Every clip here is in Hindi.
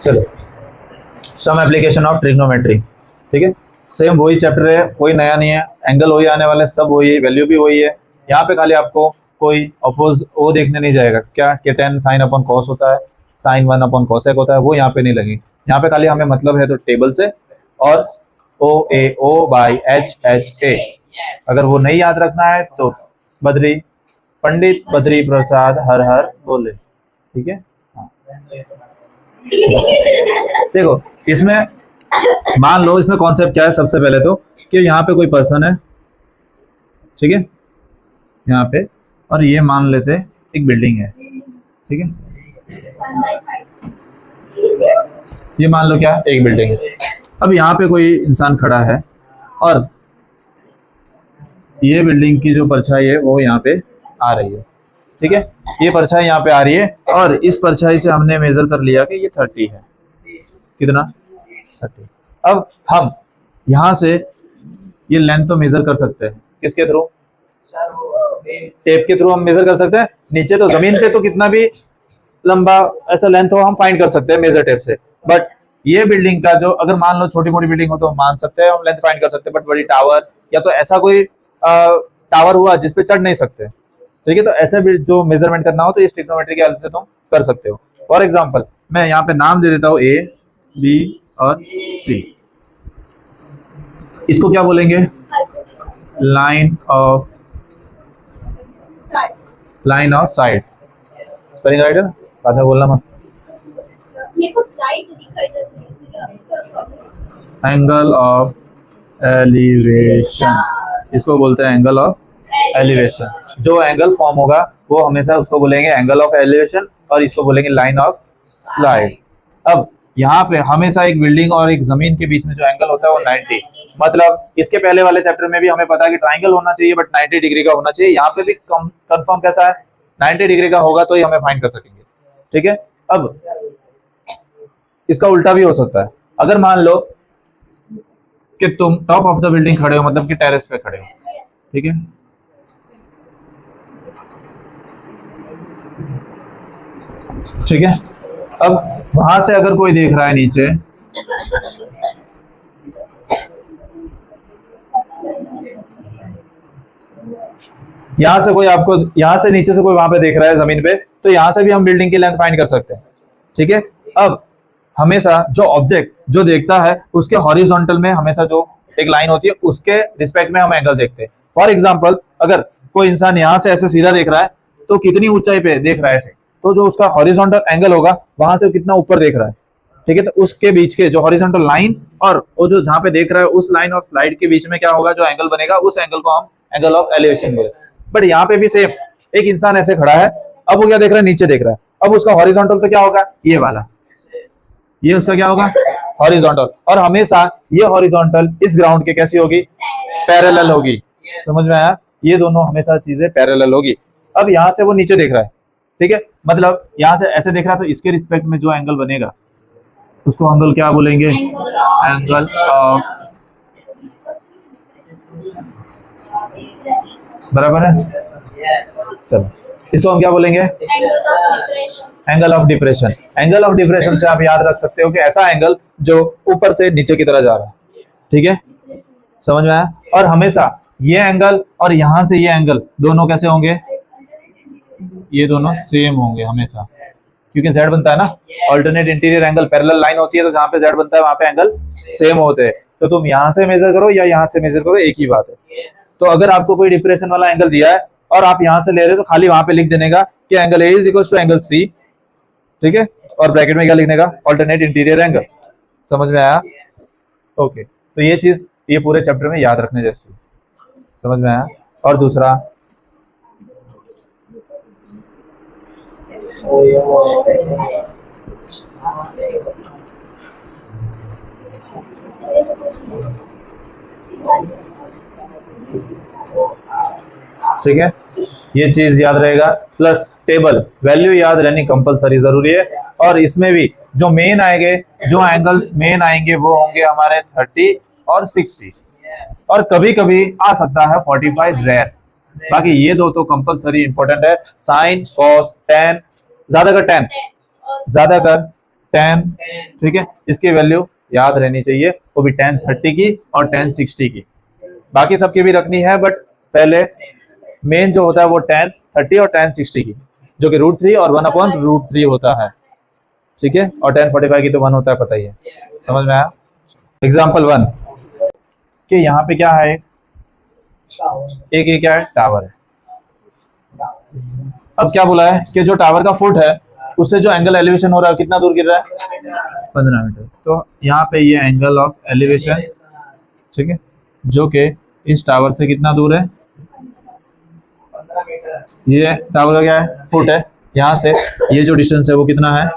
चलो, सम एप्लीकेशन ऑफ ट्रिग्नोमेट्री, ठीक है, सेम वही चैप्टर है, कोई नया नहीं है, एंगल वही आने वाले, सब वही है, वैल्यू भी वही है। यहाँ पे खाली आपको कोई अपोज वो देखने नहीं जाएगा क्या कि टेन साइन अपॉन कॉस होता है, साइन वन अपॉन कॉसेक होता है, वो यहाँ पे नहीं लगेगी। यहाँ पे खाली हमें मतलब है तो टेबल से और ओ ए O by H H A, अगर वो नहीं याद रखना है तो बद्री पंडित बद्री प्रसाद हर हर बोले, ठीक है। हाँ। देखो इसमें मान लो इसमें कॉन्सेप्ट क्या है, सबसे पहले तो कि यहाँ पे कोई पर्सन है, ठीक है, यहाँ पे, और ये मान लेते एक बिल्डिंग है, ठीक है, ये मान लो क्या एक बिल्डिंग है। अब यहाँ पे कोई इंसान खड़ा है और ये बिल्डिंग की जो परछाई है वो यहाँ पे आ रही है, ठीक है, ये परछाई यहाँ पे आ रही है और इस परछाई से हमने मेजर कर लिया कि ये 30 है, कितना 30। अब हम यहाँ से ये लेंथ तो मेजर कर सकते हैं, किसके थ्रू, टेप के थ्रू हम मेजर कर सकते हैं। नीचे तो जमीन पे तो कितना भी लंबा ऐसा लेंथ हो हम फाइंड कर सकते हैं मेजर टेप से, बट ये बिल्डिंग का जो अगर मान लो छोटी मोटी बिल्डिंग हो तो हम मान सकते हैं, हम लेंथ फाइंड कर सकते हैं, बट बड़ी टावर या तो ऐसा कोई टावर हुआ जिसपे चढ़ नहीं सकते, ठीक है, तो ऐसे भी जो मेजरमेंट करना हो तो इस ट्रिग्नोमेट्री की हेल्प से तुम कर सकते हो। फॉर एग्जांपल मैं यहाँ पे नाम दे देता हूँ ए बी और सी, इसको क्या बोलेंगे, line of sides, spelling right है ना, बाद में बोलना मत। एंगल ऑफ एलिवेशन, इसको बोलते हैं एंगल ऑफ एलिवेशन। जो एंगल फॉर्म होगा वो हमेशा उसको बोलेंगे एंगल ऑफ एलिवेशन और इसको बोलेंगे लाइन ऑफ स्लाइड। अब यहाँ पे हमेशा एक बिल्डिंग और एक जमीन के बीच में जो एंगल होता है वो 90, मतलब इसके पहले वाले चैप्टर में भी हमें पता है कि ट्राइंगल होना चाहिए बट 90 डिग्री का होना चाहिए, यहाँ पे भी कंफर्म कैसा है 90 डिग्री का होगा तो ही हमें फाइंड कर सकेंगे, ठीक है। अब इसका उल्टा भी हो सकता है, अगर मान लो कि तुम टॉप ऑफ द बिल्डिंग खड़े हो, मतलब कि टेरेस पे खड़े हो, ठीक है, ठीक है, अब वहां से अगर कोई देख रहा है नीचे, यहां से कोई आपको यहां से नीचे से कोई वहां पे देख रहा है जमीन पे, तो यहां से भी हम बिल्डिंग की लेंथ फाइंड कर सकते हैं, ठीक है। अब हमेशा जो ऑब्जेक्ट जो देखता है उसके हॉरिजॉन्टल में हमेशा जो एक लाइन होती है उसके रिस्पेक्ट में हम एंगल देखते हैं। फॉर एग्जांपल अगर कोई इंसान यहां से ऐसे सीधा देख रहा है तो कितनी ऊंचाई पे देख रहा है ऐसे, तो जो उसका हॉरिजॉन्टल एंगल होगा वहां से कितना ऊपर देख रहा है, ठीक है, तो उसके बीच के जो हॉरिजॉन्टल लाइन और वो जो जहां पे देख रहा है उस लाइन ऑफ स्लाइड के बीच में क्या होगा, जो एंगल बनेगा उस एंगल को हम एंगल ऑफ एलिवेशन बोलते हैं। बट यहाँ पे भी सेम, एक इंसान ऐसे खड़ा है, अब वो क्या देख रहा है, नीचे देख रहा है, अब उसका हॉरिजॉन्टल तो क्या होगा, ये वाला, ये उसका क्या होगा हॉरिजॉन्टल, और हमेशा ये हॉरिजॉन्टल इस ग्राउंड के कैसी होगी, पैरेलल होगी, समझ में आया, ये दोनों हमेशा चीजें पैरेलल होगी। अब यहाँ से वो नीचे देख रहा है, ठीक है, मतलब यहाँ से ऐसे देख रहा है तो इसके रिस्पेक्ट में जो एंगल बनेगा उसको एंगल क्या बोलेंगे, एंगल ऑफ, बराबर है, चलो इसको हम क्या बोलेंगे, angle of depression. Angle of depression से आप याद रख सकते हो कि ऐसा एंगल जो ऊपर से नीचे की तरह जा रहा है, ठीक है, समझ में आया। और हमेशा ये एंगल और यहां से ये एंगल दोनों कैसे होंगे, ये दोनों सेम होंगे हमेशा, क्योंकि z बनता है ना, alternate interior angle, parallel line होती है तो जहां पे z बनता है वहां पे एंगल सेम होते हैं, तो तुम यहां से मेजर करो या यहां से मेजर करो एक ही बात है। तो अगर आपको कोई डिप्रेशन वाला एंगल दिया है और आप यहां से ले रहे हो तो खाली वहां पे लिख देने का कि angle A is equal to angle C, ठीक है, और ब्रैकेट में क्या लिखने का, अल्टरनेट इंटीरियर एंगल, समझ में आया, ओके। तो ये चीज ये पूरे चैप्टर में याद रखने जैसी, समझ में आया। और दूसरा ठीक है, ये चीज याद रहेगा, प्लस टेबल वैल्यू याद रहनी कंपलसरी जरूरी है। और इसमें भी जो मेन आएंगे, जो एंगल्स मेन आएंगे वो होंगे हमारे 30 और 60, और कभी कभी आ सकता है 45 रेयर, बाकी ये दो तो कंपलसरी इंपॉर्टेंट है, साइन कॉस टेन, ज्यादा का टेन, ज्यादा कर tan, ठीक है, इसकी वैल्यू याद रहनी चाहिए, वो भी tan 30 की और tan 60 की, बाकी सबकी भी रखनी है, बट पहले मेन जो होता है वो tan 30 और tan 60 की, जो कि √3 और 1/√3 होता है, ठीक है, और tan 45 की तो 1 होता है, पता ही है, समझ में आया। एग्जाम्पल 1 कि यहाँ पे क्या है, एक ये क्या है, टावर है। अब क्या बोला है कि जो टावर का फुट है उससे जो एंगल एलिवेशन हो रहा है कितना दूर गिर रहा है, 15 मीटर। तो यहाँ पे ये एंगल ऑफ एलिवेशन, ठीक है, जो कि इस टावर से कितना दूर है, ये टावर का क्या है, फुट है, यहाँ से ये जो डिस्टेंस है वो कितना है,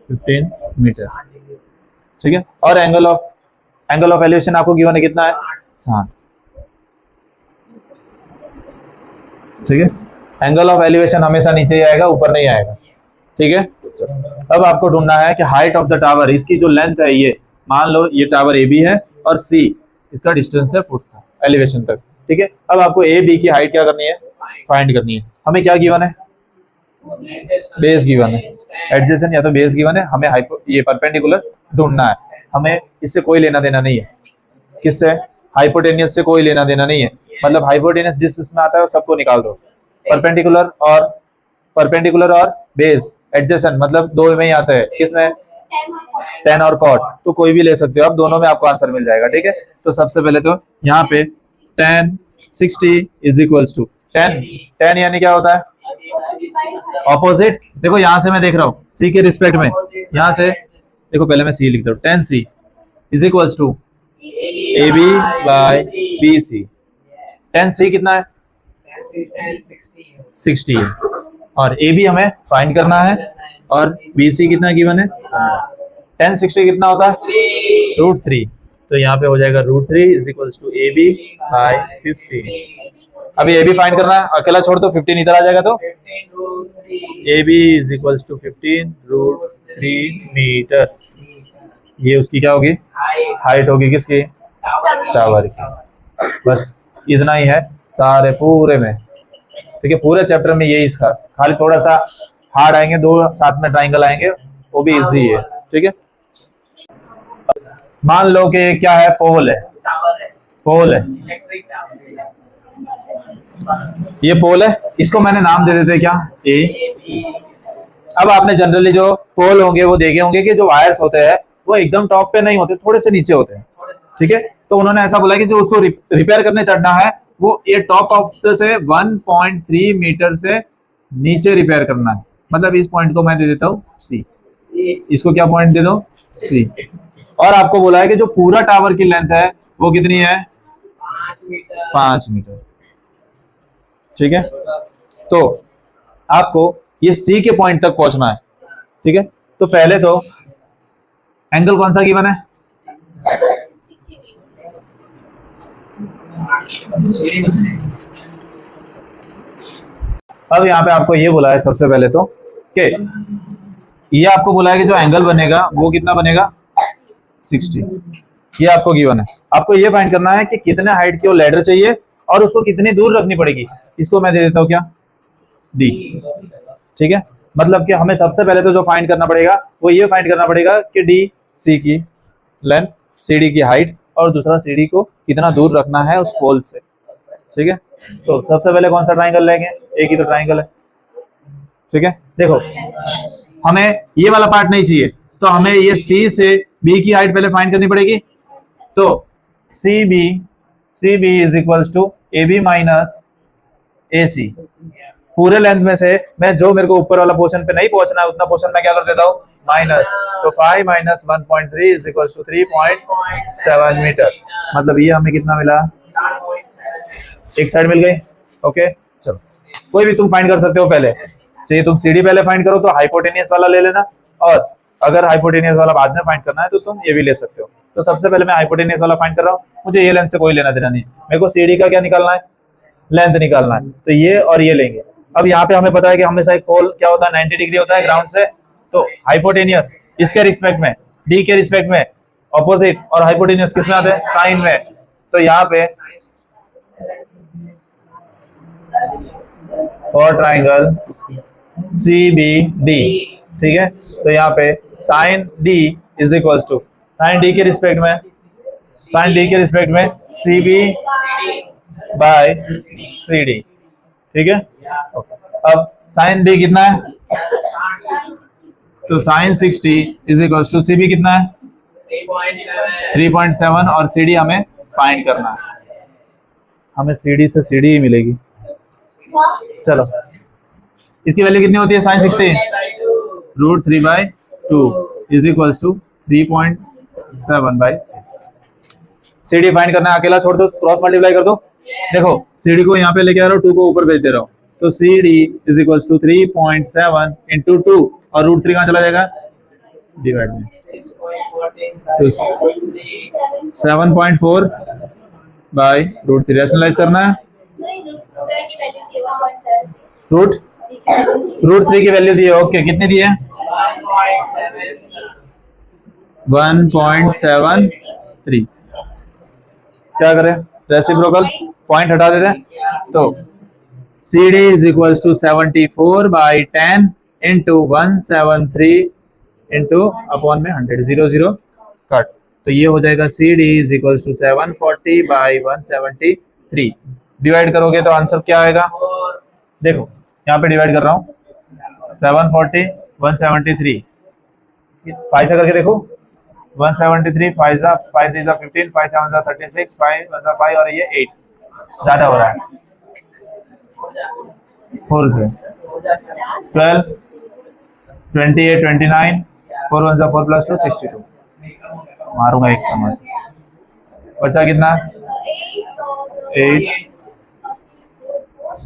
15 मीटर, ठीक है। और एंगल ऑफ एलिवेशन आपको गिवन है कितना है, 60, ठीक है। एंगल ऑफ एलिवेशन हमेशा नीचे ही आएगा, ऊपर नहीं आएगा, ठीक है। अब आपको ढूंढना है कि हाइट ऑफ द टावर, इसकी जो लेंथ है, ये मान लो ये टावर ए बी है और सी इसका डिस्टेंस है फुट से एलिवेशन तक, ठीक है। अब आपको ए बी की हाइट क्या करनी है, फाइंड करनी है। हमें क्या गिवन है, बेस गिवन है, एडजेसेंट या तो बेस गिवन है, हमें ये परपेंडिकुलर ढूंढना है, हमें इससे कोई लेना देना नहीं है, किससे, हाइपोटेनियस से कोई लेना देना नहीं है, मतलब हाइपोटेनियस जिस इसमें आता है वो सबको निकाल दो, परपेंडिकुलर और बेस एडजेसेंट मतलब दो में ही आता है, किसमें, tan और cot, तो कोई भी ले सकते हो आप, दोनों में आपको आंसर मिल जाएगा, ठीक है। तो सबसे पहले तो यहाँ पे tan 60 is equals to tan यानी क्या होता है, ऑपोजिट। देखो यहाँ से मैं देख रहा हूँ c के रिस्पेक्ट में, यहाँ से देखो पहले मैं c लिखता हूँ, tan c is equals to AB by BC। tan c कितना है, 60 है, और AB हमें फाइंड करना है, और BC कितना गिवन है, tan 60 कितना होता है, √3, तो यहाँ पे हो जाएगा √3 is equals to AB by 15। अभी AB फाइंड करना है, अकेला छोड़ दो, 15 इधर आ जाएगा, तो AB is equals to 15 √3 metre, ये उसकी क्या होगी, हाइट होगी, किसकी, टावर की। बस इतना ही है सारे पूरे में, ठीक है, पूरे चैप्टर में यही इसका, खाली थोड़ा सा हार्ड आएंगे, दो साथ में ट्राइंगल आएंगे, वो भी इजी है, ठीक है। मान लो कि क्या है, पोल है, ये पोल है, इसको मैंने नाम दे देते क्या, ए। अब आपने जनरली जो पोल होंगे वो देखे होंगे कि जो वायर्स होते हैं वो एकदम टॉप पे नहीं होते, थोड़े से नीचे होते हैं, ठीक है। तो उन्होंने ऐसा बोला कि जो उसको रिपेयर करने चढ़ना है वो ये टॉप ऑफ से 1.3 मीटर से नीचे रिपेयर करना है, मतलब इस पॉइंट को मैं दे देता हूँ सी, इसको क्या पॉइंट दे दो, सी। और आपको बोला है कि जो पूरा टावर की लेंथ है वो कितनी है, 5 मीटर, ठीक है। तो आपको ये सी के पॉइंट तक पहुंचना है, ठीक है। तो पहले तो एंगल कौन सा गिवन है, अब यहाँ पे आपको ये बोला है सबसे पहले तो कि ये आपको बोला है कि जो एंगल बनेगा वो कितना बनेगा, 60, ये आपको गिवन है। आपको ये फाइंड करना है कि कितने हाइट की वो लैडर चाहिए और उसको कितनी दूर रखनी पड़ेगी, इसको मैं दे देता हूँ क्या, डी, ठीक है। मतलब कि हमें सबसे पहले तो जो फाइंड करना पड़ेगा वो ये फाइंड करना पड़ेगा कि डी सी की लेंथ, सी डी की हाइट, और दूसरा सी डी को कितना दूर रखना है उस पोल से, ठीक है। तो सबसे पहले कौन सा ट्राइंगल लेंगे, एक ही तो ट्राइंगल है, ठीक है। देखो हमें ये वाला पार्ट नहीं चाहिए, तो हमें ये सी से बी की हाइट पहले फाइंड करनी पड़ेगी। तो C B is equals to A B minus A C, पूरे लेंथ में से मैं जो मेरे को ऊपर वाला पोर्शन पे नहीं पहुंचना है उतना पोर्शन मैं क्या कर देता हूँ, माइनस। तो 5 minus 1.3 is equals to 3.7 metre, मतलब ये हमें कितना मिला, एक साइड मिल गई, ओके। चलो कोई भी तुम फाइंड कर सकते हो, पहले चाहिए तुम सीडी पहले फाइंड करो तो हाइपोटेनियस वाला ले लेना, और अगर हाइपोटेनियस वाला बाद में फाइंड करना है तो तुम ये भी ले सकते हो। तो सबसे पहले मैं हाइपोटेनियस वाला फाइंड कर रहा हूँ, मुझे ये लेंथ से कोई लेना देना नहीं, मेरे को सीडी का क्या निकालना है, लेंथ निकालना है, तो ये और ये लेंगे। अब यहाँ पे हमें पता है कि हमेशा एक पोल क्या होता है, 90 डिग्री होता है ग्राउंड से, तो हाइपोटेनियस इसके रिस्पेक्ट में, डी के रिस्पेक्ट में ऑपोजिट, और हाइपोटेनियस किसमें आते हैं, साइन में। तो यहाँ पे फॉर ट्राइंगल CBD ठीक है, तो यहाँ पे sine D is equals to sine D के रिस्पेक्ट में C B by C D, ठीक है। अब साइन डी कितना है, तो sine 60 is equals to C B कितना है 3.7 और सी डी हमें फाइंड करना है, हमें सी डी से सी डी ही मिलेगी। चलो इसकी वैल्यू कितनी होती है sine 60 √3/2 is equals to 3.7 C D find करना है, अकेला छोड़ दो, क्रॉस मल्टीप्लाई कर दो। देखो सी डी को यहाँ पे लेके आ रहा हूँ, 2 को ऊपर भेज दे रहा हूँ, तो C D is equals to 3.7 into 2 और √3 कहाँ चला जाएगा डिवाइड में, तो 7.4 बाय √3 रैशनलाइज करना है। √3 की वैल्यू दी है, ओके कितनी दी है 1.73। क्या करें रेसिप्रोकल पॉइंट हटा देते हैं, तो C D is equals to 74/10 into 173 into upon में 100 0 कट, तो ये हो जाएगा C D is equals to 740/173। Divide करोगे तो आंसर क्या आएगा, देखो यहाँ पे डिवाइड कर रहा हूँ 740 173 5 से करके देखो 173 5 3 15 5 7 36 5 5 और ये 8 ज्यादा हो रहा है 4 से 12 28 29 4 1 4 प्लस 2 62 मारूंगा एक समझ बचा कितना 8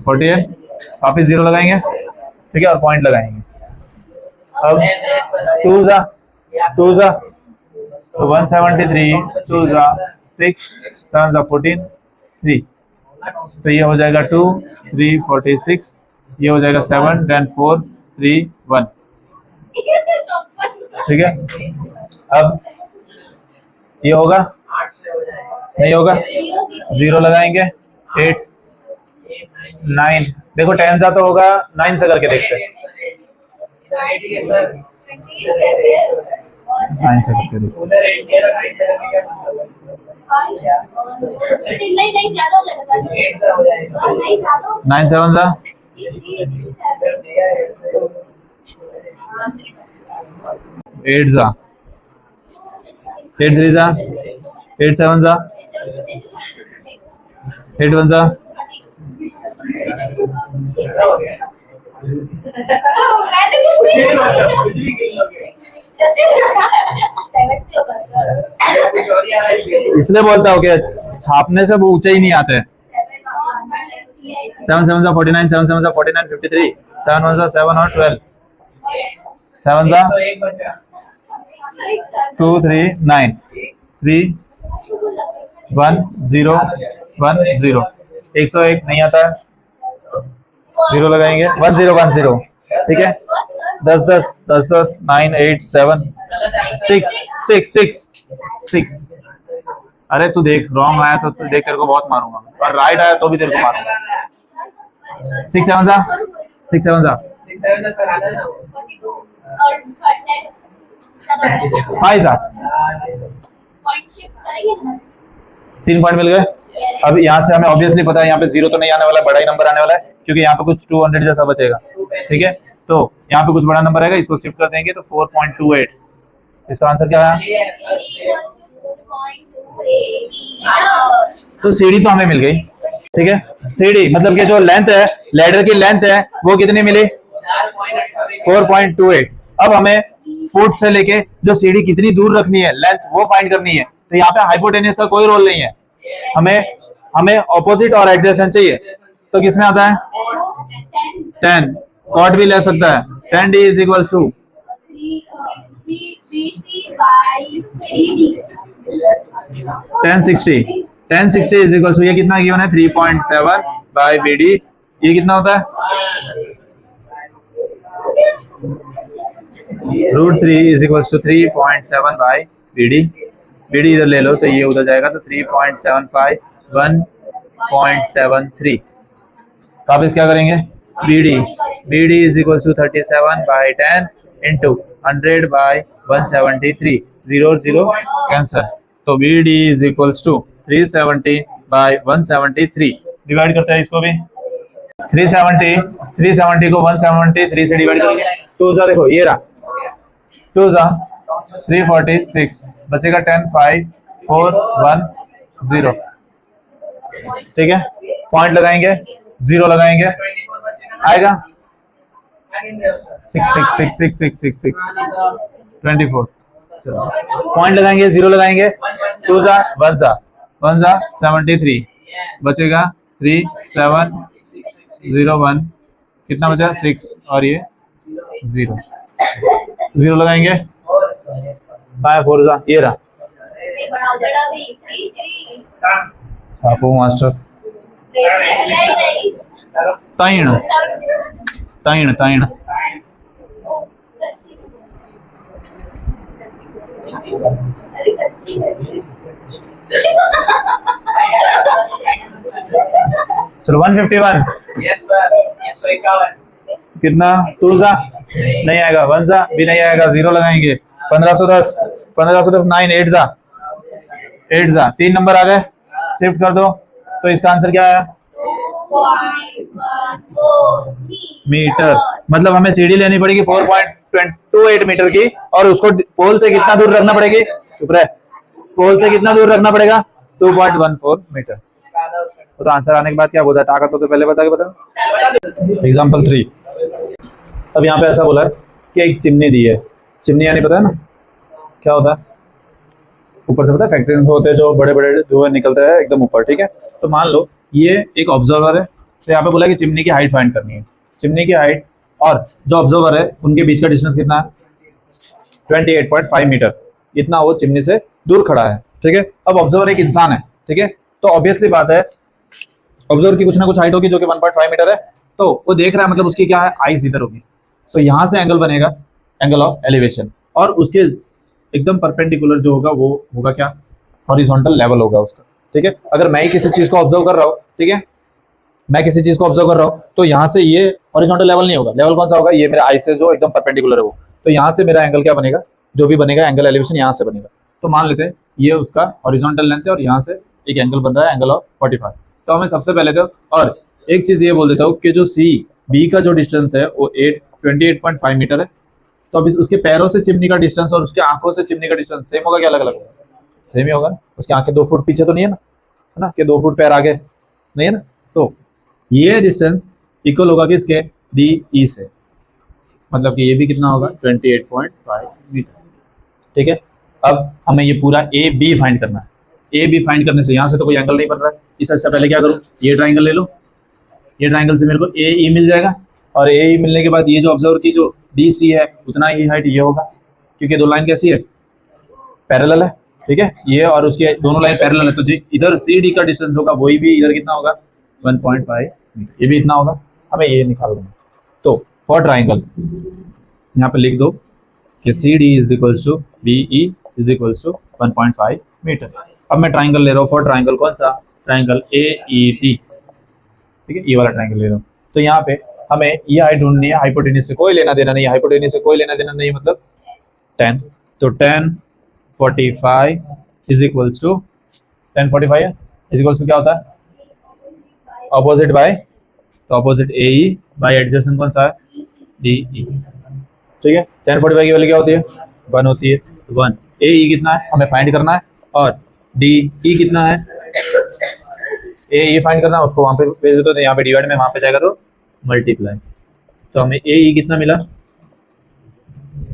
48 वापिस 0 लगाएंगे, ठीक है, और पॉइंट लगाएंगे। अब 2 जा तो 173 2 जा 6 7 जा 14 3, तो ये हो जाएगा 2 3 46, ये हो जाएगा 7 10 4 3 1, ठीक है। अब ये होगा नहीं होगा 0 लगाएंगे 8 9, देखो 10 जा तो होगा 9 से करके देखते हैं 9 से करके देखते 9 7 जा 8 जा 8 3 जा 8 7 जा 8 1 जा 7 इसलिए बोलता हूँ कि छापने से वो ऊंचे ही नहीं आते। 7 7 जा 49 7 7 जा 49 53 7 1 जा 7 और 12 7 जा 2 3 9 3 1 0 1 0 101 नहीं आता है 0 लगाएंगे 1 0 1 0, ठीक है। 10 10 10 10 9 8 7 6 6 6 6, अरे तू देख रॉन्ग आया तो तू देख तेरे को बहुत मारूंगा, और राइट आया तो भी तेरे को मारूंगा। 6 7 जा 6 7 जा 5 जा 3 पॉइंट मिल गए। अब यहाँ से हमें ऑब्वियसली पता है यहाँ पे 0 तो नहीं आने वाला, बड़ा ही नंबर आने वाला है, क्योंकि यहाँ पे कुछ 200 जैसा बचेगा, ठीक है। तो यहाँ पे कुछ बड़ा नंबर आएगा, इसको शिफ्ट कर देंगे तो 4.28, इसका आंसर क्या है, तो सीडी तो हमें मिल गई, ठीक है। सीडी मतलब कि जो लेंथ है, लैडर की लेंथ है, वो कितनी मिली 4.28। अब हमें फुट से लेके जो सीडी कितनी दूर रखनी है लेंथ, वो फाइंड करनी है। तो यहाँ पे हाइपोटेन्यूज का कोई रोल नहीं है, हमें ऑपोजिट और एडजेसेंट चाहिए, तो किसमें आता है 10, कॉट भी ले सकता है 10d is equals to 1060 is equals to, ये कितना गिवन है 3.7/BD, ये कितना होता है √3 is equals to 3.7/BD, BD इधर ले लो तो ये उधर जाएगा, तो 3.75 1.73। तो आप इस क्या करेंगे BD is equals to 37/10 into 100/173, 0 और 0 कैंसर, तो BD is equals to 370/173। Divide करते हैं इसको भी, 370 को 173 से डिवाइड करेंगे, 2 जा देखो ये रहा, 2 जा 346, बचेगा 10, 5, 4, 1, 0। ठीक है, पॉइंट लगाएंगे, 0 लगाएंगे, आएगा 6, 6, 6, 6, 6, 6, 6, 24। चलो पॉइंट लगाएंगे, 0 लगाएंगे, 2 जा 1 जा 73, बचेगा 3, 7, 0, 1, कितना बचा 6 और ये 0, 0 लगाएंगे, 5, 4 जा ये रहा, आपको मास्टर ताइन ताइन ताइन चलो 151, यस सर, 151, कितना 2 जा नहीं आएगा, 1 जा भी नहीं आएगा, 0 लगाएंगे, 1510, 9, 8 जा 3 नंबर आ गए, शिफ्ट कर दो, तो इसका आंसर क्या आया मीटर। मतलब हमें सीढ़ी लेनी पड़ेगी 4.28 मीटर की, और उसको पोल से कितना दूर रखना पड़ेगी, चुप रहे, पोल से कितना दूर रखना पड़ेगा 2.14 मीटर। तो आंसर आने के बाद क्या बोला है, ताकत हो तो पहले बता के बता। एग्जाम्पल 3, अब यहाँ पे ऐसा बोला है कि एक चिमनी दी है, चिमनी यानी पता है ना क्या होता है, ऊपर से पता है फैक्ट्री होते हैं जो बड़े बड़े धुएं निकलते हैं एकदम ऊपर। ठीक है, तो मान लो ये एक ऑब्जर्वर है, तो यहाँ पे बोला कि चिमनी की हाइट फाइंड करनी है, चिमनी की हाइट और जो ऑब्जर्वर है उनके बीच का डिस्टेंस कितना है 28.5 मीटर, इतना वो चिमनी से दूर खड़ा है। ठीक है, अब ऑब्जर्वर एक इंसान है, ठीक है, तो ऑब्वियसली बात है ऑब्जर्वर की कुछ ना कुछ हाइट होगी जो कि 1.5 मीटर है, तो वो देख रहा है, मतलब उसकी क्या है आईज इधर होगी, तो यहाँ से एंगल बनेगा एंगल ऑफ एलिवेशन, और उसके एकदम परपेंडिकुलर जो होगा वो होगा क्या हॉरिजॉन्टल लेवल होगा उसका। ठीक है, अगर मैं ही किसी चीज को ऑब्जर्व कर रहा हूँ, ठीक है, मैं किसी चीज को ऑब्जर्व कर रहा हूँ, तो यहाँ से ये हॉरिजॉन्टल लेवल नहीं होगा, लेवल कौन सा होगा, ये मेरा आई से जो एकदम परपेंडिकुलर है वो, तो यहाँ से मेरा एंगल क्या बनेगा, जो भी बनेगा एंगल एलिवेशन यहाँ से बनेगा। तो मान लेते हैं ये उसका हॉरिजॉन्टल लेंथ है और यहाँ से एक एंगल बन रहा है एंगल ऑफ 45। तो हमें सबसे पहले तो, और एक चीज ये बोल देता हूँ कि जो बी का जो डिस्टेंस है वो 28.5 मीटर है, तो अब उसके पैरों से चिमनी का डिस्टेंस और उसके आंखों से चिमनी का डिस्टेंस सेम होगा क्या अलग अलग होगा, सेम ही होगा ना, उसकी आंखें 2 फुट पीछे तो नहीं है ना कि 2 फुट पैर आगे नहीं है ना, तो ये डिस्टेंस इक्वल होगा किसके डी ई से, मतलब कि ये भी कितना होगा 28.5 मीटर। ठीक है, अब हमें ये पूरा ए बी फाइंड करना है, ए बी फाइंड करने से यहाँ से तो कोई एंगल नहीं बन रहा है, इससे अच्छा पहले क्या करूँ, ये ट्राइंगल ले लो, ये ट्राइंगल से मेरे को ए ई मिल जाएगा, और ए ई मिलने के बाद ये जो ऑब्जर्वर की जो डी सी है उतना ही हाइट ये होगा, क्योंकि दो लाइन कैसी है पैरेलल है। ठीक है, ये और उसके दोनों लाइन पैरेलल है, तो जी इधर सी डी का डिस्टेंस होगा वही भी इधर कितना होगा 1.5 मीटर, ये भी इतना होगा, हमें ये निकाल देना। तो फॉर ट्राइंगल यहाँ पे लिख दो कि C D is equals to B E is equals to 1.5 metre. अब मैं ट्राइंगल ले रहा हूँ फॉर ट्राइंगल, कौन सा ट्राइंगल ए ई टी, ठीक है, ये वाला ट्राइंगल ले रहा हूँ। तो यहाँ पे हमें ये हाइट ढूंढनी है, हाइपोटेन्यूज से कोई लेना देना नहीं, हाइपोटेन्यूज से कोई लेना देना नहीं, मतलब 10, तो 10 45 इज इक्वल्स टू 10 45 है इज इक्वल्स टू क्या होता है ऑपोजिट बाय, तो ऑपोजिट ए ई बाय एडजेसेंट कौन सा है डी ई। ठीक है, 10 45 की वैल्यू क्या होती है 1 होती है, तो 1 ए ई कितना है हमें फाइंड करना है, और डी ई कितना है ए ई फाइंड करना है, उसको वहां पे भेज दो, तो यहाँ पे डिवाइड में वहां पे जाएगा तो मल्टीप्लाई, तो हमें ए ई कितना मिला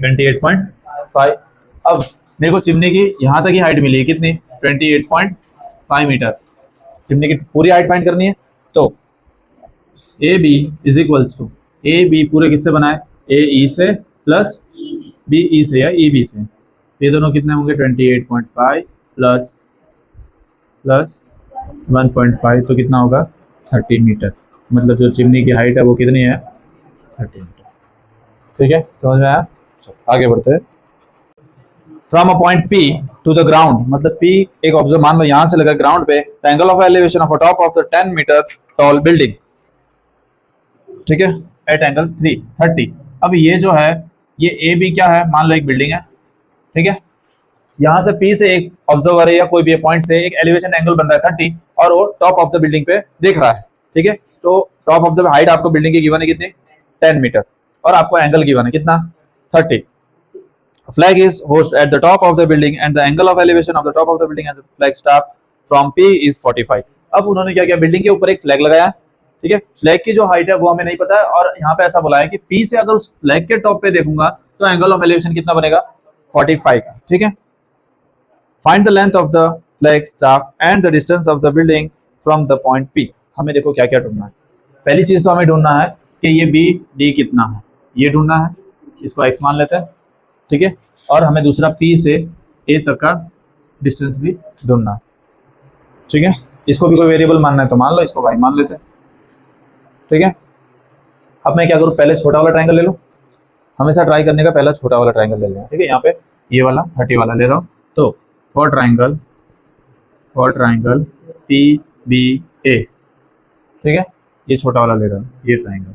28.5। अब मेरे को चिमनी की यहाँ तक ही हाइट मिली है कितनी 28.5 मीटर, चिमनी की पूरी हाइट फाइंड करनी है, तो A B is equals to A B पूरे किससे बना है ए ई से प्लस बी ई से या ई बी से, ये दोनों कितने होंगे 28.5 प्लस 1.5, तो कितना होगा 30 मीटर, मतलब जो चिमनी की हाइट है वो कितनी है 30 मीटर। ठीक है, समझ में आया, आगे बढ़ते हैं। From a point P to the ground, मतलब P एक ऑब्जर्व मान लो यहाँ से लगा ग्राउंड पे, the angle of elevation of a top of the 10 metre tall building, ठीक है, एट एंगल 330। अब ये जो है ये ए बी क्या है, मान लो एक बिल्डिंग है, ठीक है। यहाँ से पी से एक ऑब्जर्वर है या कोई भी पॉइंट से एक एलिवेशन एंगल बन रहा है 30 और वो टॉप ऑफ द बिल्डिंग पे देख रहा है, ठीक है। तो टॉप ऑफ द हाइट आपको बिल्डिंग की गिवन है कितनी, 10 मीटर, और आपको एंगल गिवन है कितना, 30। Flag is housed at the top of the building and the angle of elevation of the top of the building and the flag staff from P is 45। अब उन्होंने क्या किया, बिल्डिंग के ऊपर एक फ्लैग लगाया, ठीक है। फ्लैग की जो हाइट है वो हमें नहीं पता है, और यहाँ पे ऐसा बोला है कि P से अगर उस फ्लैग के टॉप पे देखूंगा तो एंगल ऑफ एलिवेशन कितना बनेगा, 45 का, ठीक है। Find the length of the flag staff and the distance of the building from the point P। हमें देखो क्या क्या ढूंढना है। पहली चीज तो हमें ढूंढना है कि ये बी डी कितना है, ये ढूंढना है, इसको x मान लेते हैं, ठीक है। और हमें दूसरा P से A तक का डिस्टेंस भी ढूंढना है, ठीक है। इसको भी कोई वेरिएबल मानना है तो मान लो, इसको y मान लेते हैं, ठीक है। अब मैं क्या करूँ, पहले छोटा वाला ट्रायंगल ले लूँ, हमेशा ट्राई करने का पहला छोटा वाला ट्रायंगल ले लें, ठीक है। यहाँ पे ये वाला 30 वाला ले रहा हूँ, तो फॉर ट्रायंगल पी बी ए, ठीक है, ये छोटा वाला ले रहा हूँ, ये ट्रायंगल।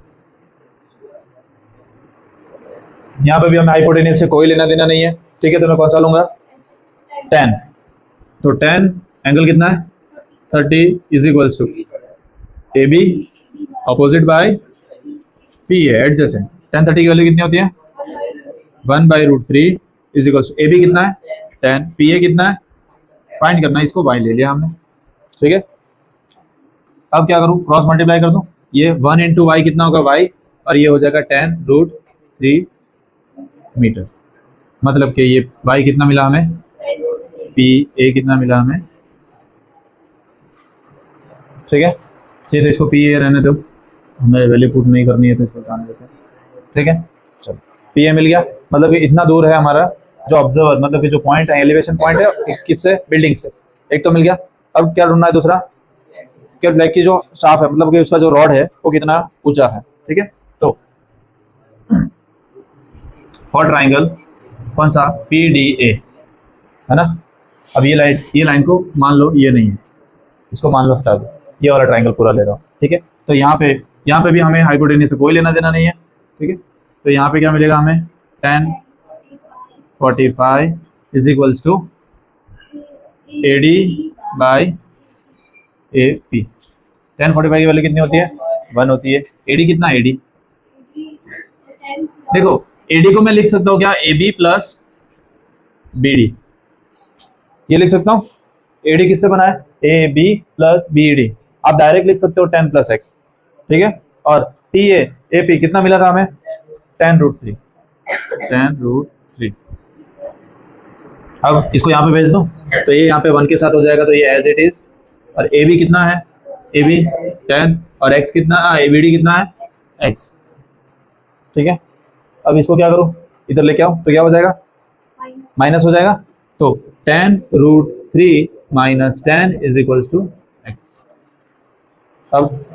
यहाँ पे भी हमें हाइपोटेन्यूज से कोई लेना देना नहीं है, ठीक है। तो मैं कौन सा लूंगा, 10। तो 10 एंगल कितना है, 30 is equals to A B opposite by P A adjacent. 10 30 की वैल्यू कितनी होती है, 1/√3 is equals to A B कितना है 10, पी ए कितना है फाइंड करना है, इसको y ले लिया हमने, ठीक है। अब क्या करूँ, क्रॉस मल्टीप्लाई कर दूं, ये 1 इंटू वाई कितना होगा y, और ये हो जाएगा 10√3 मीटर। मतलब कि ये y कितना मिला हमें, पी ए कितना मिला हमें, ठीक है। चलिए तो इसको पी ए रहने दो, हमें वैल्यू पुट नहीं करनी है तो इसको जाने देते हैं, ठीक है। चलो पी ए मिल गया, मतलब कि इतना दूर है हमारा जो ऑब्जर्वर, मतलब कि जो पॉइंट है, एलिवेशन पॉइंट है किससे, बिल्डिंग से, एक तो मिल गया। अब क्या ढूंढना है दूसरा, क्या ब्लैक की जो स्टाफ है, मतलब कि उसका जो रॉड है वो कितना ऊंचा है, ठीक है। तो फॉर ट्राइंगल कौन सा, पी डी ए है ना। अब ये लाइन को मान लो ये नहीं है, इसको मान लो हटा दो, ये वाला ट्राइंगल पूरा ले रहा हूँ, ठीक है। तो यहाँ पे भी हमें हाइपोटेन्यूज से कोई लेना देना नहीं है, ठीक है। तो यहाँ पे क्या मिलेगा हमें, 1045 is equals to A D by A P. 1045 की वैल्यू कितनी होती है, 1 होती है। एडी कितना, एडी देखो, एडी को मैं लिख सकता हूँ क्या, A B plus B D, ये लिख सकता हूँ। एडी किससे बना है, A B plus B D, आप डायरेक्ट लिख सकते हो 10 + x, ठीक है। और टी ए ए पी कितना मिला था हमें, 10√3। अब इसको यहाँ पे भेज दो, तो ये यहाँ पे 1 के साथ हो जाएगा, तो ये एज इट इज। और ए बी कितना है, ए बी 10, और x कितना, ए बी डी कितना है, x, ठीक है। अब इसको क्या करूँ, इधर लेके आओ, तो क्या हो जाएगा, माइनस हो जाएगा। तो 10√3 - 10 इज इक्वल्स टू x। अब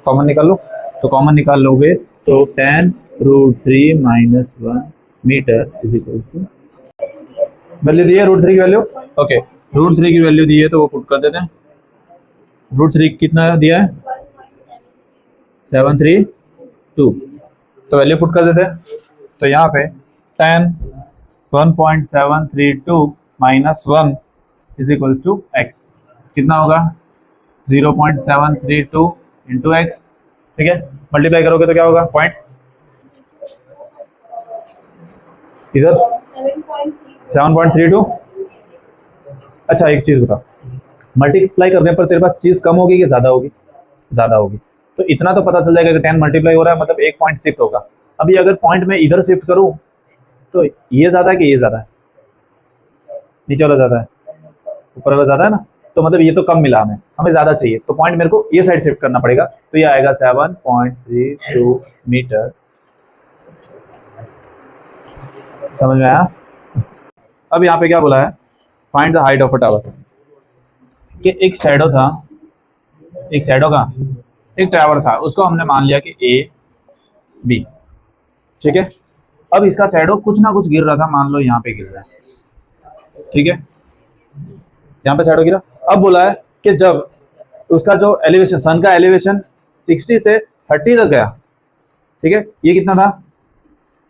कॉमन निकाल लो, तो कॉमन निकाल लोगे तो 10√3 - 1 meter is equals to, value दी है √3 की वैल्यू, ओके। √3 की वैल्यू दी है तो वो पुट कर देते हैं। √3 कितना दिया है, 732, तो वैल्यू पुट कर देते हैं। तो यहाँ पे 1.732 - 1 इज इक्वल्स टू x, कितना होगा 0.732 इंटू x, ठीक है। मल्टीप्लाई करोगे तो क्या होगा, पॉइंट इधर 7.32। अच्छा एक चीज बता, मल्टीप्लाई करने पर तेरे पास चीज कम होगी कि ज्यादा होगी, ज्यादा होगी। तो इतना तो पता चल जाएगा कि 10 मल्टीप्लाई हो रहा है, मतलब एक पॉइंट शिफ्ट होगा। अभी अगर पॉइंट में इधर शिफ्ट करूं तो ये ज्यादा है कि ये ज्यादा है, नीचे वाला ज्यादा है, ऊपर वाला ज्यादा है ना, तो मतलब ये तो कम मिला हमें ज्यादा चाहिए, तो पॉइंट मेरे को ये साइड शिफ्ट करना पड़ेगा। तो ये आएगा 7.32 मीटर, समझ में आया। अब यहाँ पे क्या बोला है, find the height of a tower, कि एक शैडो था, एक शैडो का एक टावर था, उसको हमने मान लिया कि ए बी, ठीक है। अब इसका शैडो कुछ ना कुछ गिर रहा था, मान लो यहाँ पे गिर रहा है, ठीक है, यहाँ पे शैडो गिरा। अब बोला है कि जब उसका जो एलिवेशन, सन का एलिवेशन 60 से 30 तक गया, ठीक है, ये कितना था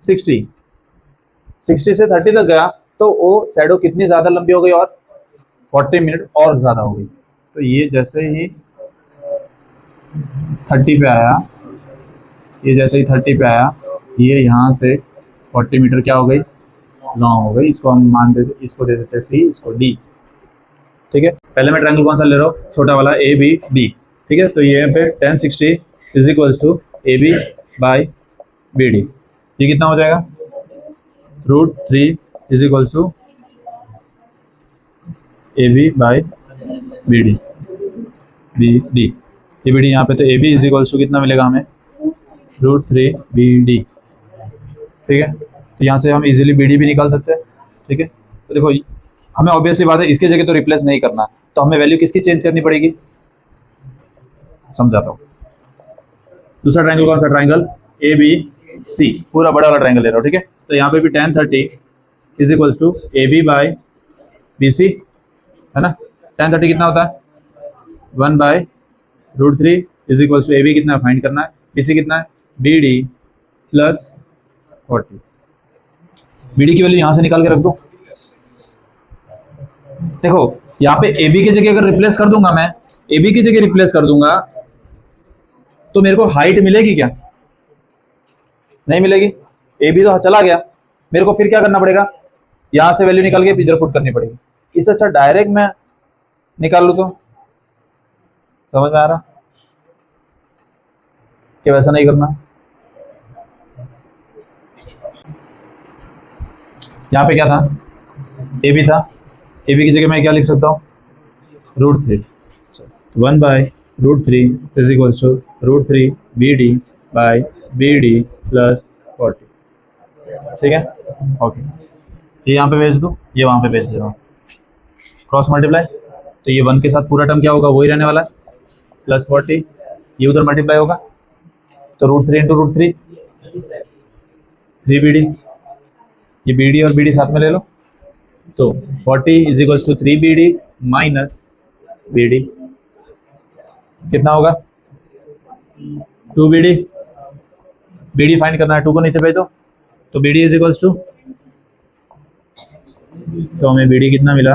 60 से 30 तक गया तो वो शैडो कितनी ज़्यादा लंबी हो गई और 40 मिनट और ज़्यादा हो गई। तो ये जैसे ही 30 पे आया, ये जैसे ही 30 पे आया, ये यहाँ से 40 मीटर क्या हो गई, लॉन्ग हो गई। इसको हम मान देते, इसको दे देते सी, इसको डी। ठीक है, पहले मैं ट्रायंगल कौन सा ले रहा हूँ, छोटा वाला ए बी डी। ठीक है, तो ये पे 1060 is equals to A B by B D. ये कितना हो जाएगा, √3 is equals to A B by B D, B D. ये बी डी यहाँ पे, तो A B is equals to कितना मिलेगा हमें, √3 बी डी। ठीक है, तो यहाँ से हम इजीली बी डी भी निकाल सकते हैं। ठीक है, तो देखो हमें ऑब्वियसली बात है इसकी जगह तो रिप्लेस नहीं करना, तो हमें वैल्यू किसकी चेंज करनी पड़ेगी, समझाता हूँ। दूसरा ट्रायंगल कौन सा, ट्रायंगल ए बी सी, पूरा बड़ा वाला ट्रायंगल ले रहा हूँ। ठीक है, तो यहाँ पे भी 1030 is equals to A B by B C, है ना। 1030 कितना होता है, 1/√3 is equals to A B कितना फाइंड करना है, बी सी कितना है, B D plus 40। B D की वैल्यू यहाँ से निकाल के रख दो। देखो यहाँ पे ए बी की जगह अगर रिप्लेस कर दूंगा, मैं ए बी की जगह रिप्लेस कर दूंगा तो मेरे को हाइट मिलेगी क्या, नहीं मिलेगी। ए बी तो चला गया, मेरे को फिर क्या करना पड़ेगा, यहाँ से वैल्यू निकाल के इधर पुट करनी पड़ेगी। इससे अच्छा डायरेक्ट मैं निकाल लूँ, तो समझ में आ रहा कि वैसा नहीं करना। यहाँ पे क्या था, ए बी था, ए बी की जगह मैं क्या लिख सकता हूँ, √3, 1/√3 is equals to √3 B D by B D plus 40। ठीक है, ओके। ये यहाँ पे भेज दो, ये वहाँ पे भेज दे रहा हूँ, क्रॉस मल्टीप्लाई, तो ये 1 के साथ पूरा टर्म क्या होगा, वही रहने वाला है, प्लस 40, ये उधर मल्टीप्लाई होगा, तो √3 इंटू √3 3 बी डी, ये बी डी और बी डी साथ में ले लो, तो 40 is equals to 3 B D minus B D, कितना होगा, 2 B D. B D find करना है, 2 को नीचे भेज दो, तो B D is equals to, तो हमें बी डी कितना मिला,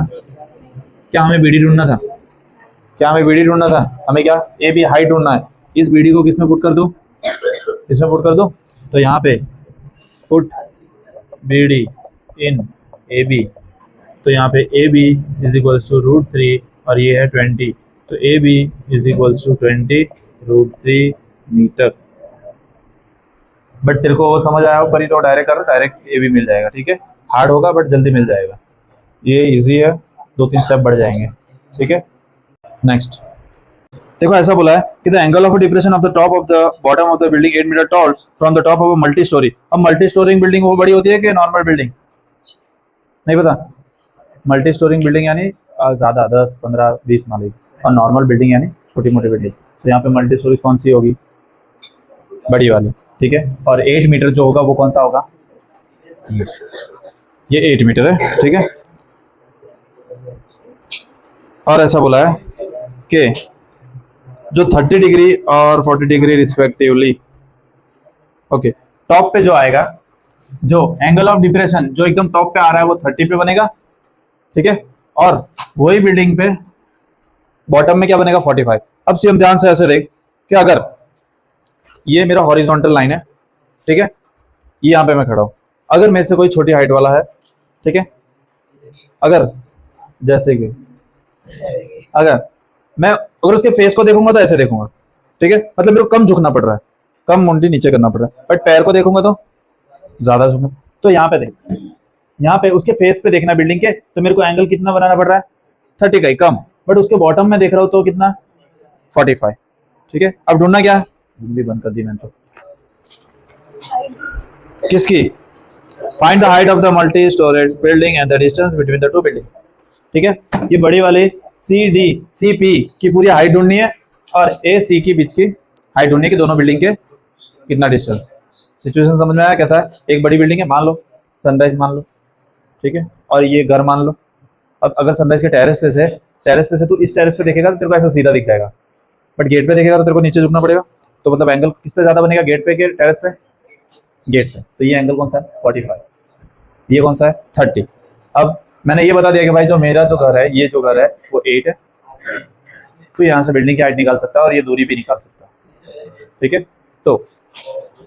क्या हमें बी डी ढूंढना था, क्या हमें बी डी ढूंढना था, हमें क्या ए बी हाइट ढूंढना है। इस बी डी को किस में पुट कर दूँ, इसमें पुट कर दो, तो यहाँ पे put B D in A B, तो यहाँ पे A B is equals to √3 और ये है 20, तो A B is equals to 20 √3 metre. But तेरे को वो समझ आया हो, पर तो डायरेक्ट करो, डायरेक्ट ए बी मिल जाएगा। ठीक है, हार्ड होगा बट जल्दी मिल जाएगा, ये इजी है, 2-3 स्टेप बढ़ जाएंगे। ठीक है, नेक्स्ट देखो ऐसा बोला है कि the angle of depression of the top of the bottom of the building 8 metre tall from the top of a multi storey. अब मल्टी स्टोरिंग बिल्डिंग वो बड़ी होती है कि नॉर्मल बिल्डिंग, नहीं पता। मल्टी स्टोरिंग बिल्डिंग यानी ज़्यादा 10, 15, 20 माले, और नॉर्मल बिल्डिंग यानी छोटी मोटी बिल्डिंग। तो यहाँ पे मल्टी स्टोरी कौन सी होगी, बड़ी वाली। ठीक है, और 8 मीटर जो होगा वो कौन सा होगा, ये 8 मीटर है। ठीक है, और ऐसा बोला है कि जो 30 डिग्री और 40 डिग्री रिस्पेक्टिवली, ओके, टॉप पे जो आएगा, जो एंगल ऑफ डिप्रेशन जो एकदम टॉप पे आ रहा है वो 30 पे बनेगा। ठीक है, और वही बिल्डिंग पे बॉटम में क्या बनेगा, 45। अब सी हम ध्यान से ऐसे देख कि अगर ये मेरा हॉरिजॉन्टल लाइन है, ठीक है, ये यहाँ पे मैं खड़ा हूँ, अगर मेरे से कोई छोटी हाइट वाला है, ठीक है, अगर जैसे कि अगर उसके फेस को देखूंगा तो ऐसे देखूंगा, ठीक है, मतलब मेरे को कम झुकना पड़ रहा है, कम मुंडी नीचे करना पड़ रहा है, बट पैर को देखूंगा तो ज्यादा झुकना। तो यहाँ पे देख, यहाँ पे उसके फेस पे देखना बिल्डिंग के, तो मेरे को एंगल कितना बनाना पड़ रहा है, 30 का ही कम, बट उसके बॉटम में देख रहा हूँ तो कितना, 45। ठीक है, अब ढूंढना क्या है, भी बंद कर दी मैंने तो, किसकी, find the height of the multi storage building and the distance between the two building. ठीक है, ये बड़ी वाली सी पी की पूरी हाइट ढूंढनी है और ए सी की बीच की हाइट ढूंढनी है कि दोनों बिल्डिंग के कितना डिस्टेंस। सिचुएशन समझ में आया कैसा है, एक बड़ी बिल्डिंग है, मान लो सनराइज मान लो, ठीक है, और ये घर मान लो। अब अगर सनराइज के टेरेस पे से तू इस टेरेस पे देखेगा तो तेरे को ऐसा सीधा दिख जाएगा, बट गेट पे देखेगा तो तेरे को नीचे झुकना पड़ेगा। तो मतलब एंगल किस पे ज्यादा बनेगा, गेट पे के टेरेस पे, गेट पे, तो ये एंगल कौन सा है 45, ये कौन सा है 30। अब मैंने ये बता दिया कि भाई जो मेरा जो घर है, ये जो घर है वो 8 है, तो यहाँ से बिल्डिंग की हाइट निकाल सकता है और ये दूरी भी निकाल सकता है, ठीक है। तो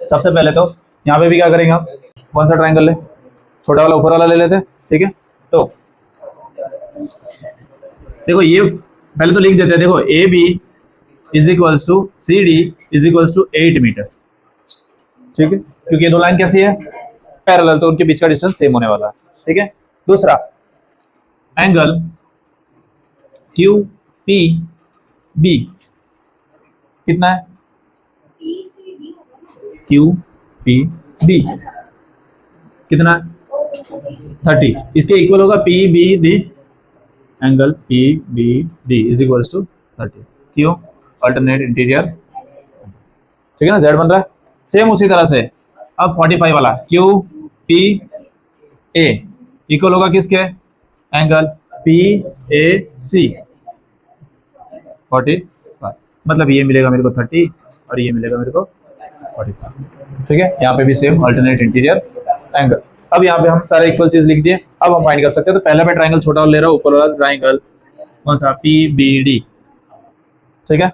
सबसे पहले तो यहाँ पे भी क्या करेंगे हम, कौन सा ट्राइंगल ले, छोटा वाला ऊपर वाला ले लेते हैं, ठीक है। तो देखो ये पहले तो लिख देते हैं, देखो A B is equals to C D is equals to 8 metre, ठीक है, क्योंकि ये दो लाइन कैसी है पैरेलल, तो उनके बीच का डिस्टेंस सेम होने वाला है, ठीक है। दूसरा एंगल क्यू पी बी कितना है, क्यू पी बी कितना है 30, इसके इक्वल होगा P B D, angle P B D is equals to 30, क्यों अल्टरनेट इंटीरियर, ठीक है ना, जेड बन रहा है। सेम उसी तरह से अब 45 वाला क्यू पी ए इक्वल होगा किसके, एंगल पी ए सी 45, मतलब ये मिलेगा मेरे को 30 और ये मिलेगा मेरे को 45, ठीक है। यहाँ पे भी सेम अल्टरनेट इंटीरियर एंगल। अब यहाँ पे हम सारे इक्वल चीज लिख दिए, अब हम फाइंड कर सकते हैं। तो पहले मैं ट्राइंगल छोटा वाला ले रहा हूँ, ऊपर वाला ट्राइंगल कौन सा पी बी डी, ठीक है,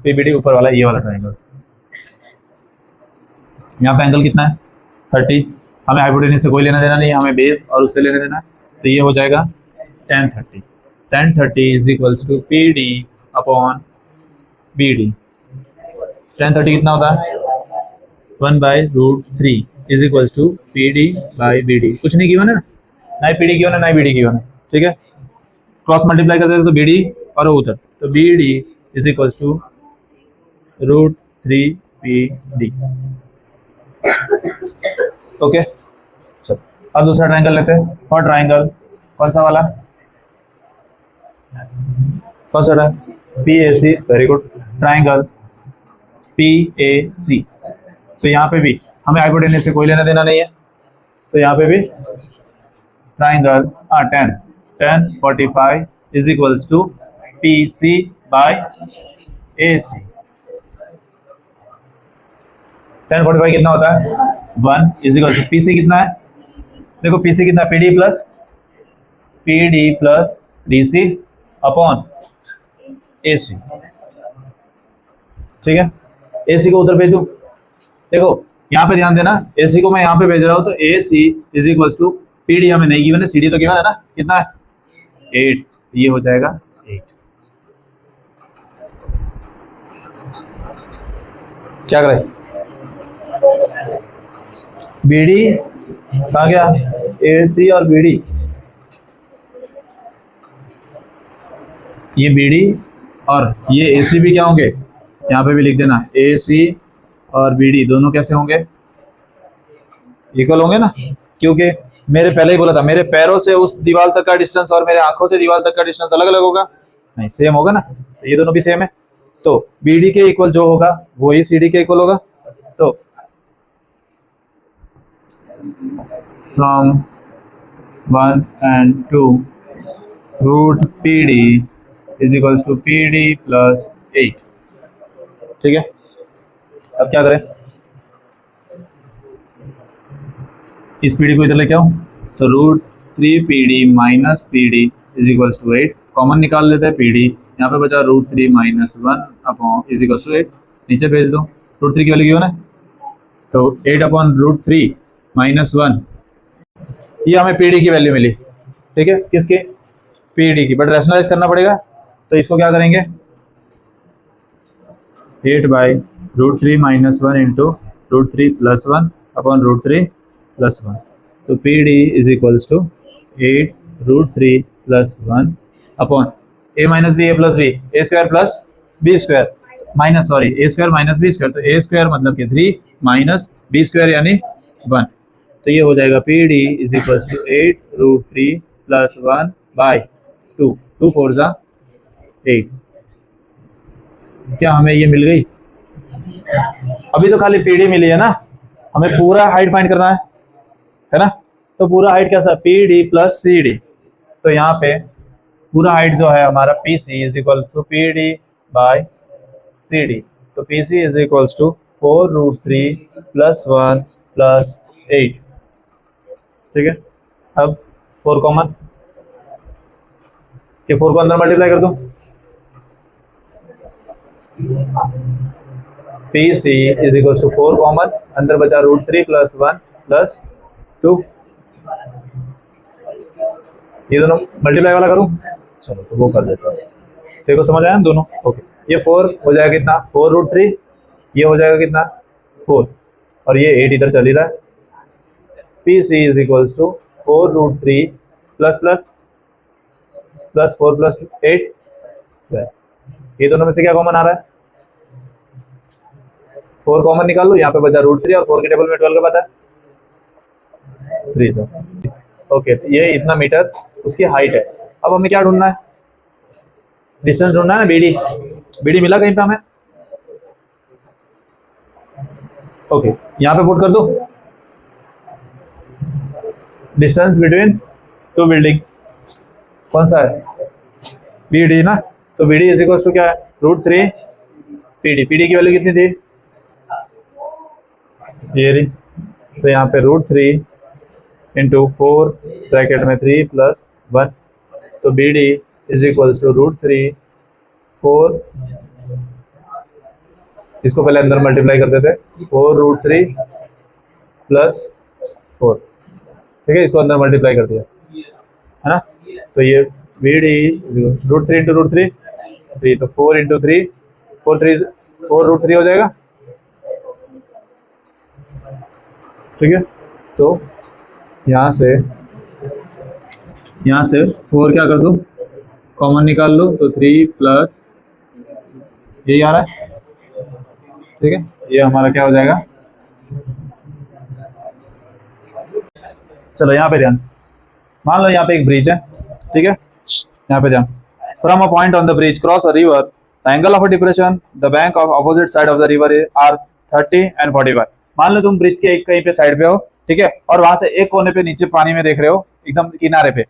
पी बी डी ऊपर वाला ये वाला ट्राइंगल। यहाँ पे एंगल कितना है 30, हमें हाइपोटेन्यूज से कोई लेना देना नहीं है, हमें बेस और उससे लेना देना है, तो ये हो जाएगा tan 30, tan 30 is equals to P D upon B D. tan 30 कितना होता है 1/√3 is equals to P D by B D, कुछ नहीं गिवन है ना ही पी डी गिवन है ना ही बी डी गिवन है, ठीक है। क्रॉस मल्टीप्लाई करते हैं तो बी डी और उधर, तो B D is equals to √3 P D, okay. चलो अब दूसरा ट्राइंगल लेते हैं, और ट्राइंगल कौन सा वाला, कौन सा triangle P A C, very good, triangle P A C. तो यहाँ पे भी हमें हाइपोटेन्यूज से कोई लेना देना नहीं है, तो यहाँ पे भी triangle tan 45 is equals to P C by A C. tan 45 कितना होता है 1 is equal to P C कितना है, देखो पी सी कितना P D plus D C upon A C, ठीक है। ए सी को उधर भेज दूँ, देखो यहाँ पे ध्यान देना, ए सी को मैं यहाँ पे भेज रहा हूँ, तो A C is equal to P D हमें नहीं गिवन है, सी डी तो गिवन है ना, कितना है 8, ये हो जाएगा 8। क्या करें, बी डी कहा गया, ए सी और बी डी, ये बी डी और ये ए सी भी क्या होंगे, यहाँ पे भी लिख देना ए सी और बी डी दोनों कैसे होंगे, इक्वल होंगे ना, क्योंकि मेरे पहले ही बोला था मेरे पैरों से उस दीवार तक का डिस्टेंस और मेरे आंखों से दीवार तक का डिस्टेंस अलग अलग होगा, नहीं सेम होगा ना, तो ये दोनों भी सेम है, तो बी डी के इक्वल जो होगा वो ही सी डी के इक्वल होगा। तो from 1 and 2 root P D is equals to P D plus 8, ठीक है। अब क्या करें, इस पी डी को इधर लेके आओ, तो √3 P D minus P D is equals to 8, common निकाल लेते हैं पी डी, यहाँ पे बचा √3 minus 1 upon is equals to 8, नीचे भेज दो, √3 की वैल्यू क्यों है, तो 8 अपॉन √3 माइनस 1, ये हमें पी डी की वैल्यू मिली, ठीक है, किसके पी डी की, बट रैशनलाइज करना पड़ेगा, तो इसको क्या करेंगे 8/√3 minus 1 into √3 plus 1 upon √3 plus 1, तो P D is equals to 8√3 plus 1 upon A minus B A plus B, A square plus B square minus, sorry A square minus B square, तो ए स्क्वायर मतलब कि 3 माइनस बी स्क्वायर यानी 1, तो ये हो जाएगा P D is equals to 8√3 plus 1 by 2, 2 4 जा 8, क्या हमें ये मिल गई, अभी तो खाली पी डी मिली है ना, हमें पूरा हाइट फाइंड करना है ना, तो पूरा हाइट कैसा P D plus C D, तो यहाँ पे पूरा हाइट जो है हमारा P C is equal to P D by C D, तो P C is equals to 4√3 plus 1 plus 8, ठीक है। अब 4 कॉमन, ये 4 को अंदर मल्टीप्लाई कर दो, P C is equal to 4 common, अंदर बचा √3 प्लस 1 प्लस 2, ये दोनों मल्टीप्लाई वाला करूं, चलो तो वो कर देता हूँ। देखो समझ आया ना दोनों, ओके। ये 4 हो जाएगा कितना, 4√3, ये हो जाएगा कितना 4, और ये 8 इधर चल ही रहा है। P C is equals to 4√3 plus plus plus 4 plus 8, ये दोनों में से क्या कॉमन आ रहा है, 4 कॉमन निकाल लो, यहाँ पे बचा √3 और 4 के टेबल में 12 का पता है 3 सर, ओके। तो ये इतना मीटर उसकी हाइट है। अब हमें क्या ढूंढना है, डिस्टेंस ढूंढना है ना, बीडी। बीडी मिला कहीं पे हमें, ओके। यहाँ पे पुट कर दो डिस्टेंस बिटवीन 2 बिल्डिंग, कौन सा है, बीडी ना। तो बीडी इज इक्वल टू क्या है, √3 पीडी। पीडी की वैल्यू कितनी थी, ये रही, तो यहाँ पे √3 इंटू 4 ब्रैकेट में 3 प्लस 1, तो B D is equal to √3 4, इसको पहले अंदर मल्टीप्लाई करते थे, 4√3 प्लस 4, ठीक है, इसको अंदर मल्टीप्लाई कर दिया है ना। तो ये बी डी √3 इंटू √3 3, तो 4 इंटू 3 4√3 हो जाएगा, ठीक है। तो यहाँ से 4 क्या कर दो, कॉमन निकाल लो, तो 3 प्लस यही आ रहा है, ठीक है। ये हमारा क्या हो जाएगा, चलो यहाँ पे ध्यान, मान लो यहाँ पे एक ब्रिज है, ठीक है, यहाँ पे ध्यान। From a point on the bridge cross a river, the angle of a depression the bank of opposite side of the river are 30 and 45। मान लो तुम ब्रिज के एक कहीं पे साइड पे हो, ठीक है, और वहां से एक कोने पे नीचे पानी में देख रहे हो, एकदम किनारे पे,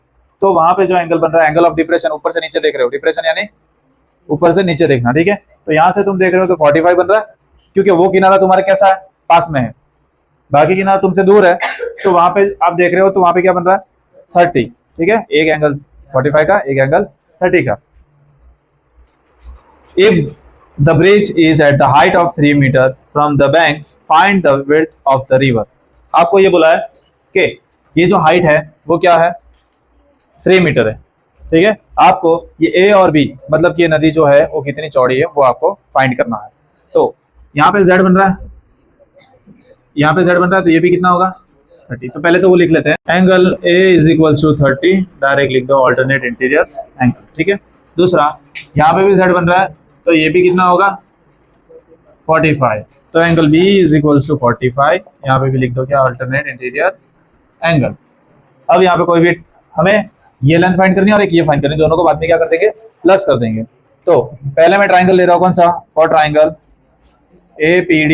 तो वहां पे जो एंगल बन रहा है, एंगल ऑफ डिप्रेशन, ऊपर से नीचे देख रहे हो, डिप्रेशन यानी ऊपर से नीचे देखना, ठीक है। तो यहाँ से तुम देख रहे हो तो 45 बन रहा है, क्योंकि वो किनारा तुम्हारा कैसा है, पास में है, बाकी किनारा तुमसे दूर है, तो वहां पे आप देख रहे हो, तो वहां पे क्या बन रहा है 30, ठीक है, एक एंगल 45 का, एक एंगल 30 का। If the bridge is at the height of 3 metre from the bank, find the width of the river. आपको ये बोला है कि ये जो हाइट है वो क्या है, 3 मीटर है, ठीक है। आपको ये ए और बी, मतलब कि ये नदी जो है वो कितनी चौड़ी है, वो आपको फाइंड करना है। तो यहाँ पे z बन रहा है, यहाँ पे z बन रहा है, तो ये भी कितना होगा 30। तो पहले तो वो लिख लेते हैं, angle A is equal to 30, direct लिख दो ऑल्टरनेट इंटीरियर एंगल, ठीक है। दूसरा यहाँ पे भी z बन रहा है, तो ये भी कितना होगा 45, तो angle B is equal to 45, यहाँ पे भी लिख दो क्या, ऑल्टरनेट इंटीरियर एंगल। अब यहाँ पे कोई भी हमें ये लेंथ फाइंड करनी है और एक ये फाइंड करनी है, दोनों को बाद में क्या कर देंगे, प्लस कर देंगे। तो पहले मैं ट्राइंगल ले रहा हूँ, कौन सा, फॉर ट्राइंगल APD,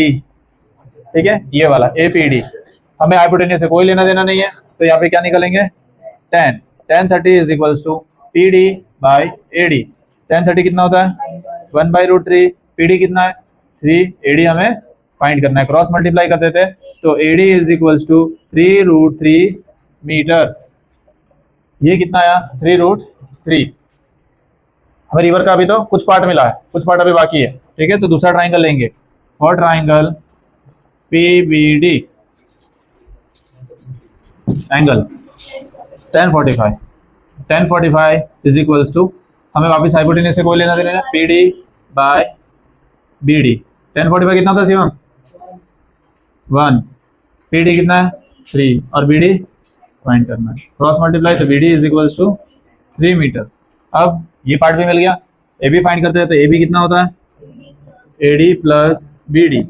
ठीक है, ये वाला APD। हमें हाइपोटेन्यूज से कोई लेना देना नहीं है, तो यहाँ पे क्या निकलेंगे, tan 30 is equal to PD by AD। tan 30 कितना होता है 1/√3, PD कितना है 3, AD हमें फाइंड करना है, क्रॉस मल्टीप्लाई कर देते हैं, तो AD is equal to 3√3 metre. ये कितना आया 3√3। हमें रिवर का अभी तो कुछ पार्ट मिला है, कुछ पार्ट अभी बाकी है, ठीक है। तो दूसरा ट्राइंगल लेंगे, for triangle PBD, angle tan 45 is equal to, हमें वापस हाइपोटेन्यूज से कोई लेना देना है, PD बाय BD। tan 45 कितना था शिवम 1, PD कितना है 3, और BD फाइंड करना है, क्रॉस मल्टीप्लाई, तो BD is equal to 3 metre. अब ये पार्ट भी मिल गया, AB फाइंड करते हैं, तो AB कितना होता है AD प्लस BD,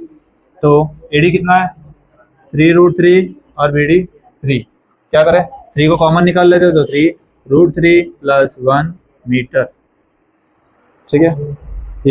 तो AD कितना है 3√3 और BD 3, क्या करें 3 को कॉमन निकाल लेते हो, तो 3√3 प्लस 1 मीटर, ठीक है।